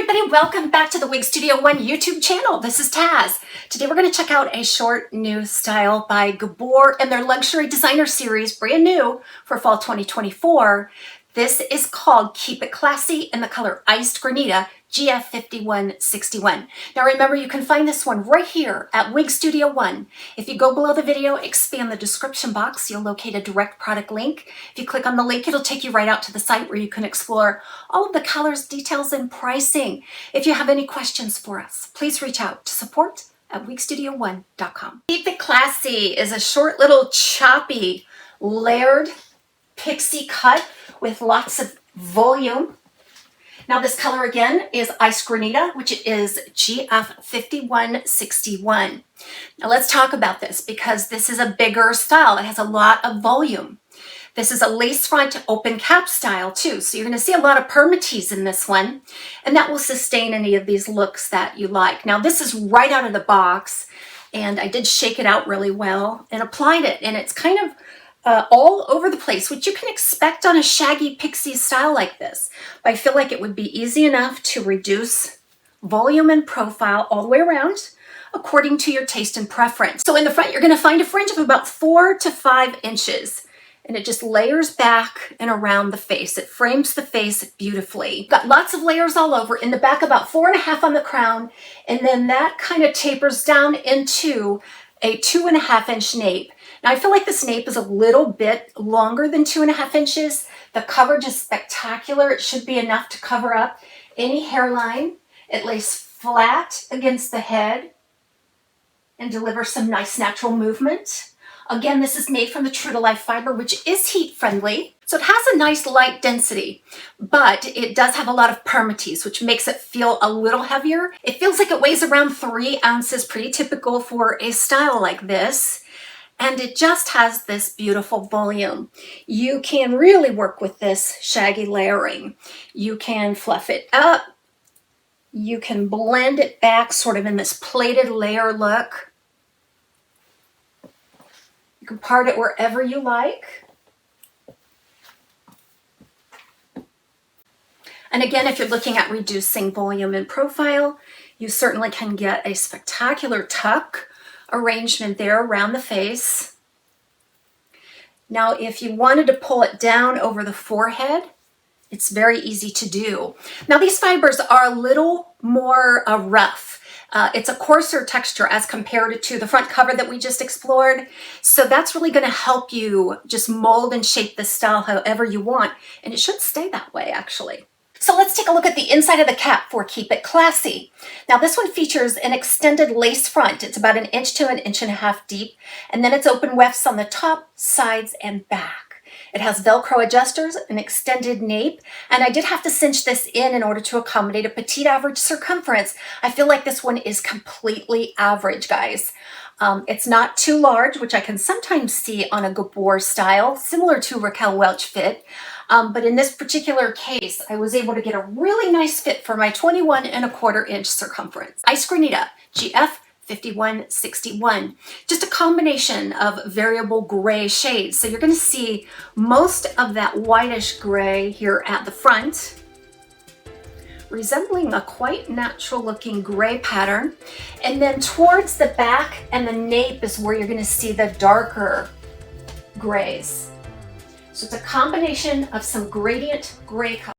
everybody, welcome back to the Wig Studio One YouTube channel. This is Taz. Today we're going to check out a short new style by Gabor and their luxury designer series, brand new for fall 2024. This is called Keep It Classy in the color Iced Granita GF51-61. Now remember, you can find this one right here at Wig Studio One. If you go below the video, expand the description box, you'll locate a direct product link. If you click on the link, it'll take you right out to the site where you can explore all of the colors, details, and pricing. If you have any questions for us, please reach out to support@wigstudio1.com. Keep It Classy is a short little choppy layered pixie cut with lots of volume. Now this color again is Ice Granita, which is GF51-61. Now let's talk about this because this is a bigger style. It has a lot of volume. This is a lace front open cap style too. So you're going to see a lot of permatease in this one, and that will sustain any of these looks that you like. Now this is right out of the box, and I did shake it out really well and applied it, and it's kind of all over the place, which you can expect on a shaggy pixie style like this. But I feel like it would be easy enough to reduce volume and profile all the way around according to your taste and preference. So in the front, you're going to find a fringe of about 4 to 5 inches, and it just layers back and around the face. It frames the face beautifully. Got lots of layers all over. In the back, about 4.5 on the crown, and then that kind of tapers down into a 2.5-inch nape. Now I feel like this nape is a little bit longer than 2.5 inches. The coverage is spectacular. It should be enough to cover up any hairline. It lays flat against the head and delivers some nice natural movement. Again, this is made from the true to life fiber, which is heat friendly. So it has a nice light density, but it does have a lot of permatease, which makes it feel a little heavier. It feels like it weighs around 3 ounces, pretty typical for a style like this. And it just has this beautiful volume. You can really work with this shaggy layering. You can fluff it up. You can blend it back sort of in this plated layer look. You can part it wherever you like. And again, if you're looking at reducing volume and profile, you certainly can get a spectacular tuck arrangement there around the face. Now, if you wanted to pull it down over the forehead, it's very easy to do. Now, these fibers are a little more rough. It's a coarser texture as compared to the front cover that we just explored. So that's really going to help you just mold and shape this style however you want. And it should stay that way, actually. So let's take a look at the inside of the cap for Keep It Classy. Now this one features an extended lace front. It's about 1 inch to 1.5 inches deep, and then it's open wefts on the top, sides, and back. It has Velcro adjusters, an extended nape, and I did have to cinch this in order to accommodate a petite average circumference. I feel like this one is completely average, guys. It's not too large, which I can sometimes see on a Gabor style, similar to Raquel Welch fit. But in this particular case, I was able to get a really nice fit for my 21.25 inch circumference. Ice Granita GF51-61. Just a combination of variable gray shades. So you're going to see most of that whitish gray here at the front, resembling a quite natural looking gray pattern. And then towards the back and the nape is where you're going to see the darker grays. So it's a combination of some gradient gray color.